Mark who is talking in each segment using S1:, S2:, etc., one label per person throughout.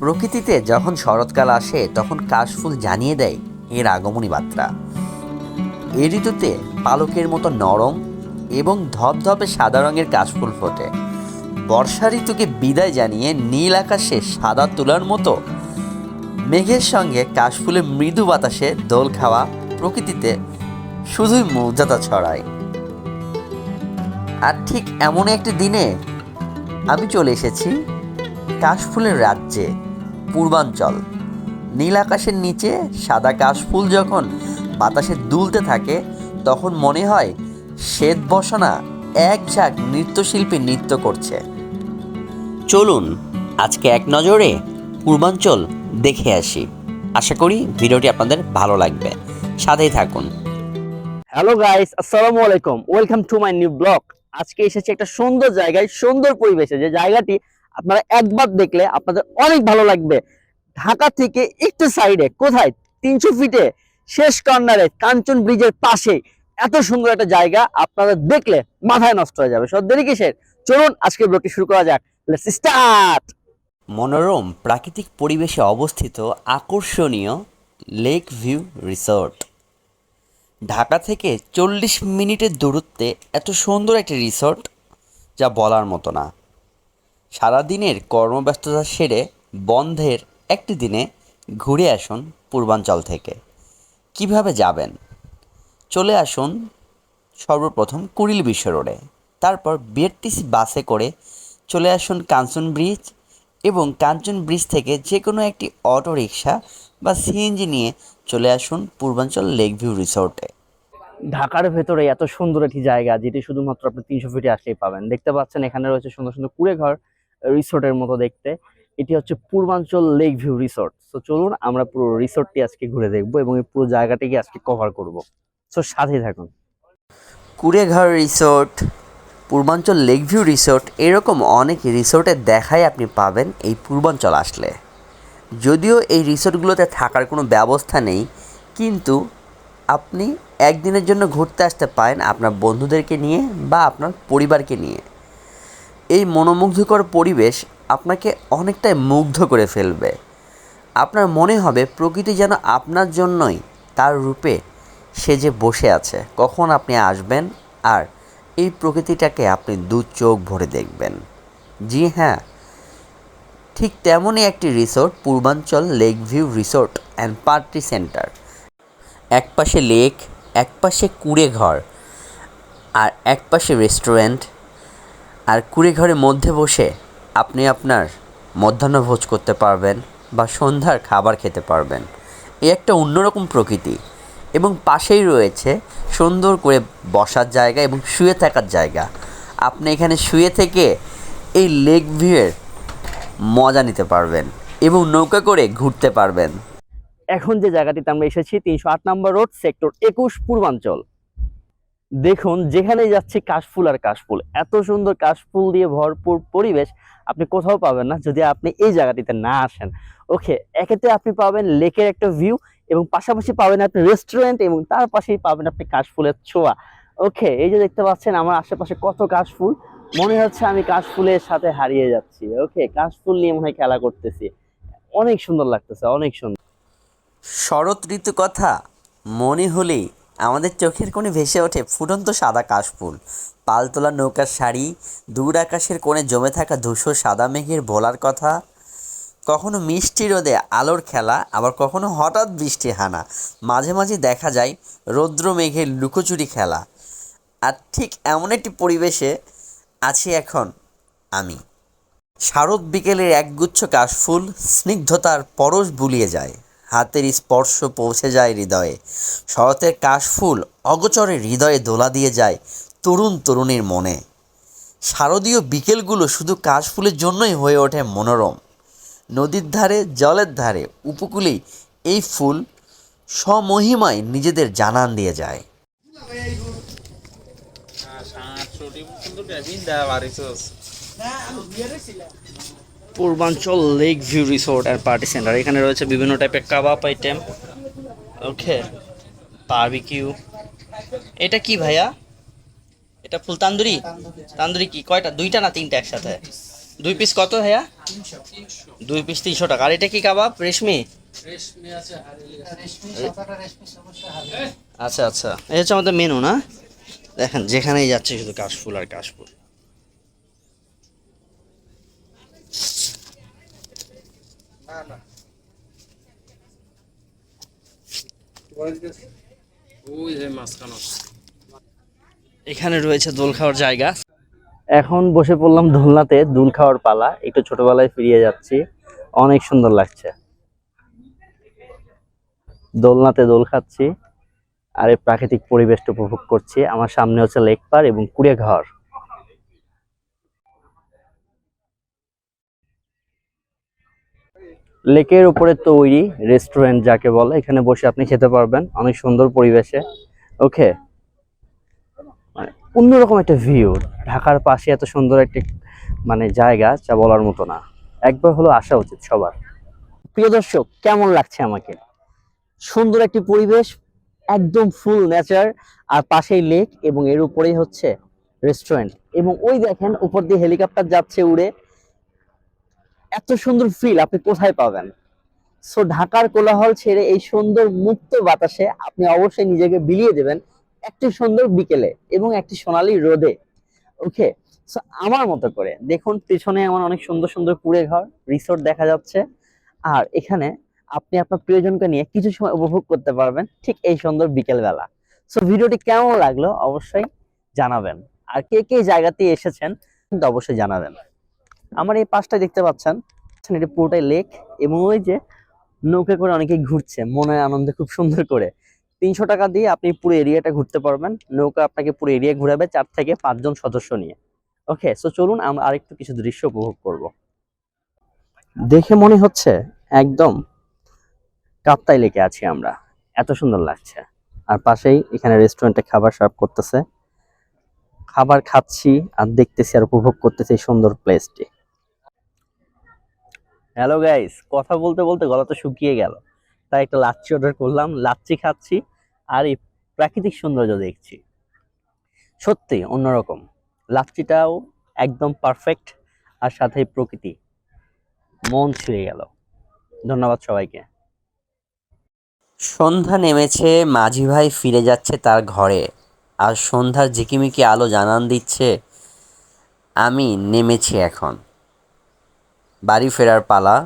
S1: প্রকৃতিতে যখন শরৎকাল আসে তখন কাশফুল জানিয়ে দেয় এর আগমনী বার্তা। এই ঋতুতে পালকের মতো নরম এবং ধপধপে সাদা রঙের কাশফুল ফোটে। বর্ষা ঋতুকে বিদায় জানিয়ে নীল আকাশে সাদা তুলার মতো মেঘের সঙ্গে কাশফুলের মৃদু বাতাসে দোল খাওয়া প্রকৃতিতে শুধুই মৌজাতা ছড়ায়। আর ঠিক এমন একটি দিনে আমি চলে এসেছি কাশফুলের রাজ্যে, পূর্বাঞ্চল। নীল আকাশের নিচে সাদা কাশফুল যখন বাতাসে দুলতে থাকে তখন মনে হয় শ্বেত বসনা এক ঝাঁক নৃত্যশিল্পী নৃত্য করছে। চলুন আজকে এক নজরে পূর্বাঞ্চল দেখে আসি। আশা করি ভিডিওটি আপনাদের ভালো লাগবে, সাথেই থাকুন।
S2: হ্যালো গাইস, আসসালামু আলাইকুম, welcome to my new blog. আজকে এসেছি একটা সুন্দর জায়গায়, সুন্দর পরিবেশে, যে জায়গাটি আপনারা একবার দেখলে আপনাদের অনেক ভালো লাগবে। ঢাকা থেকে একটু সাইডে, কোথায় 300 ফিটে শেষ কর্নারে কাঞ্চন ব্রিজের পাশে এত সুন্দর একটা জায়গা আপনারা দেখলে মাথায় নষ্ট হয়ে যাবে। সব দেরি কিসের, চলুন আজকে ব্লগটি শুরু করা যাক। Let's start.
S1: মনোরম প্রাকৃতিক পরিবেশে অবস্থিত আকর্ষণীয় লেক ভিউ রিসোর্ট। ঢাকা থেকে 40 মিনিটের দূরত্বে এত সুন্দর একটি রিসোর্ট যা বলার মতো না। সারাদিনের কর্মব্যস্ততা সেরে বন্ধের একটি দিনে ঘুরে আসুন পূর্বাঞ্চল থেকে। কিভাবে যাবেন? চলে আসুন সর্বপ্রথম কুড়িল বিশ্ব রোডে, তারপর বিআরটিসি বাসে করে চলে আসুন কাঞ্চন ব্রিজ, এবং কাঞ্চন ব্রিজ থেকে যে কোনো একটি অটো রিক্সা বা সিএনজি নিয়ে চলে আসুন পূর্বাঞ্চল লেক ভিউ রিসোর্টে।
S2: ঢাকার ভেতরে এত সুন্দর একটি জায়গা যেটি শুধুমাত্র আপনি 300 ফিটে আসলেই পাবেন। দেখতে পাচ্ছেন এখানে রয়েছে সুন্দর সুন্দর কুড়ে ঘর, রিসোর্টের মতো দেখতে। এটি হচ্ছে পূর্বাঞ্চল লেক ভিউ রিসোর্ট। তো চলুন আমরা পুরো রিসোর্টটি আজকে ঘুরে দেখবো এবং এই পুরো জায়গাটিকে আজকে কভার করব। সো সাথেই থাকুন।
S1: কুড়েঘর রিসোর্ট, পূর্বাঞ্চল লেক ভিউ রিসোর্ট, এরকম অনেক রিসোর্টের দেখাই আপনি পাবেন এই পূর্বাঞ্চল আসলে। যদিও এই রিসোর্টগুলোতে থাকার কোনো ব্যবস্থা নেই, কিন্তু আপনি একদিনের জন্য ঘুরতে আসতে পারেন আপনার বন্ধুদেরকে নিয়ে বা আপনার পরিবারকে নিয়ে। এই মনোমুগ্ধকর পরিবেশ আপনাকে অনেকটাই মুগ্ধ করে ফেলবে। আপনার মনে হবে প্রকৃতি যেন আপনার জন্যই তার রূপে সেজে বসে আছে। কখন আপনি আসবেন আর এই প্রকৃতিটাকে আপনি দু চোখ ভরে দেখবেন। জি হ্যাঁ, ঠিক তেমনই একটি রিসোর্ট পূর্বাঞ্চল lake view resort and party centre. এক পাশে লেক, এক পাশে কুড়ে ঘর, আর এক পাশে রেস্টুরেন্ট। আর কুড়ে ঘরের মধ্যে বসে আপনি আপনার মধ্যাহ্নভোজ করতে পারবেন বা সন্ধ্যার খাবার খেতে পারবেন। এই একটা অন্যরকম প্রকৃতি, এবং পাশেই রয়েছে সুন্দর করে বসার জায়গা এবং শুয়ে থাকার জায়গা। আপনি এখানে শুয়ে থেকে এই লেক ভিউয়ের মজা নিতে পারবেন এবং নৌকা করে ঘুরতে পারবেন।
S2: এখন যে জায়গাটিতে আমরা এসেছি 308 নম্বর রোড, সেক্টর 21, পূর্বাঞ্চল। দেখুন যেখানে যাচ্ছি কাশফুল আর কাশফুল, এত সুন্দর কাশফুল দিয়ে ভরপুর পরিবেশ আপনি কোথাও পাবেন না যদি আপনি এই জায়গাটিতে না আসেন। ওকে, এক্ষেত্রে আপনি পাবেন লেকের একটা ভিউ এবং পাশাপাশি পাবেন আপনি রেস্টুরেন্ট এবং তার পাশেই পাবেন আপনি কাশফুলের ছোঁয়া। ওকে, এই যে দেখতে পাচ্ছেন আমার আশেপাশে কত কাশফুল, মনে হচ্ছে আমি কাশফুলের সাথে হারিয়ে যাচ্ছি। ওকে, কাশফুল নিয়ে মনে হয় খেলা করতেছি, অনেক সুন্দর লাগতেছে, অনেক সুন্দর।
S1: শরৎ ঋতু কথা মনে হলেই আমাদের চোখের কোণে ভেসে ওঠে ফুটন্ত সাদা কাশফুল, পালতোলা নৌকার শাড়ি, দূর আকাশের কোণে জমে থাকা ধূসর সাদা মেঘের ভোলার কথা। কখনো মিষ্টি রোদে আলোর খেলা, আবার কখনো হঠাৎ বৃষ্টি হানা। মাঝে মাঝে দেখা যায় রৌদ্র মেঘের লুকোচুরি খেলা। আর ঠিক এমন একটি পরিবেশে আছি এখন আমি। শারদ বিকেলের একগুচ্ছ কাশফুল স্নিগ্ধতার পরশ বুলিয়ে যায়, হাতের স্পর্শ পৌঁছে যায় হৃদয়ে। শরতের কাশফুল অগোচরে হৃদয়ে দোলা দিয়ে যায় তরুণ তরুণীর মনে। শারদীয় বিকেলগুলো শুধু কাশফুলের জন্যই হয়ে ওঠে মনোরম। নদীর ধারে, জলের ধারে, উপকূলেই এই ফুল স্বমহিমায় নিজেদের জানান দিয়ে যায়।
S2: পূর্বাঞ্চল lake view resort and party centre, এখানে রয়েছে বিভিন্ন টাইপের কাবাব আইটেম। ওকে, বারবিকিউ। এটা কি ভাইয়া? এটা ফুল তান্দুরি? তান্দুরি কি কয়টা, দুইটা না তিনটা একসাথে? 2 পিস কত ভাইয়া? 2 পিস 300 টাকা। আর এটা কি কাবাব? রেশমি? আচ্ছা আচ্ছা, এই হচ্ছে আমাদের মেনু না? দেখেন যেখানেই যাচ্ছে শুধু কাশফুল আর কাশফুল। এখানে রয়েছে দোল খাওয়ার জায়গা। এখন বসে পড়লাম দোলনাতে, দোল খাওয়ার পালা। একটু ছোটবেলায় ফিরিয়ে যাচ্ছি, অনেক সুন্দর লাগছে। দোলনাতে দোল খাচ্ছি আর এই প্রাকৃতিক পরিবেশটা উপভোগ করছি। আমার সামনে হচ্ছে লেক পার এবং কুড়েঘর। লেকের উপরে তৈরি রেস্টুরেন্ট যাকে বলে, এখানে বসে আপনি খেতে পারবেন অনেক সুন্দর পরিবেশে। ওকে, মানে অন্যরকম একটা ভিউ। ঢাকার পাশে এত সুন্দর একটি জায়গা যা বলার মতো না। একবার হলো আসা উচিত সবার। প্রিয় দর্শক, কেমন লাগছে আমাকে? সুন্দর একটি পরিবেশ, একদম ফুল নেচার, আর পাশেই লেক এবং এর উপরেই হচ্ছে রেস্টুরেন্ট। এবং ওই দেখেন উপর দিয়ে হেলিকপ্টার যাচ্ছে উড়ে। এত সুন্দর ফিল আপনি কোথায় পাবেন? সো ঢাকার কোলাহল ছেড়ে এই সুন্দর মুক্ত বাতাসে আপনি অবশ্যই নিজেকে বিলিয়ে দেবেন একটি সুন্দর বিকেলে এবং একটি সোনালী রোদে। ওকে, সো আমার মতো করে দেখুন, পিছনে আমার অনেক সুন্দর সুন্দর কুড়ে ঘর, রিসোর্ট দেখা যাচ্ছে। আর এখানে আপনি আপনার প্রিয়জনকে নিয়ে কিছু সময় উপভোগ করতে পারবেন ঠিক এই সুন্দর বিকেল বেলা। সো ভিডিওটি কেমন লাগলো অবশ্যই জানাবেন। আর কে কে জায়গাতে এসেছেন কিন্তু অবশ্যই জানাবেন। আমার এই পাশটা দেখতে পাচ্ছেন, এটা পুরোটাই লেক এবং ওই যে নৌকা করে অনেকেই ঘুরছে মনের আনন্দে খুব সুন্দর করে। 300 টাকা দিয়ে আপনি পুরো এরিয়াটা ঘুরতে পারবেন। নৌকা আপনাকে পুরো এরিয়া ঘুরাবে 4 থেকে 5 জন সদস্য নিয়ে। ওকে, সো চলুন আমরা আরেকটু কিছু দৃশ্য উপভোগ করব। দেখে মনে হচ্ছে একদম কাপ্তাই লেকে আছি আমরা, এত সুন্দর লাগছে। আর পাশেই এখানে রেস্টুরেন্টে খাবার সার্ভ করতেছে, খাবার খাচ্ছি আর দেখতেছি আর উপভোগ করতেছি এই সুন্দর প্লেসটি। হ্যালো গাইস, কথা বলতে বলতে গলা তো শুকিয়ে গেল, তাই একটা লাচ্ছি অর্ডার করলাম, লাচ্ছি খাচ্ছি আর এই প্রাকৃতিক সৌন্দর্য দেখছি। সত্যি অন্যরকম, লাচ্ছিটাও একদম পারফেক্ট, আর সাথে প্রকৃতি, মন ছুঁয়ে গেল। ধন্যবাদ সবাইকে।
S1: সন্ধ্যা নেমেছে, মাঝি ভাই ফিরে যাচ্ছে তার ঘরে। আর সন্ধ্যার ঝিকিমিকি আলো জানান দিচ্ছে আমি নেমেছি এখন। বাড়ি ফেরার পালা।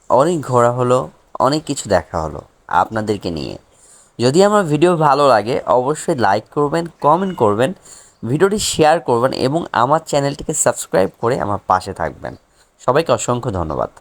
S1: অনেক ঘোরা হলো, অনেক কিছু দেখা হলো আপনাদেরকে নিয়ে। যদি আমার ভিডিও ভালো লাগে অবশ্যই লাইক করবেন, কমেন্ট করবেন, ভিডিওটি শেয়ার করবেন এবং আমার চ্যানেলটিকে সাবস্ক্রাইব করে আমার পাশে থাকবেন। সবাইকে অসংখ্য ধন্যবাদ।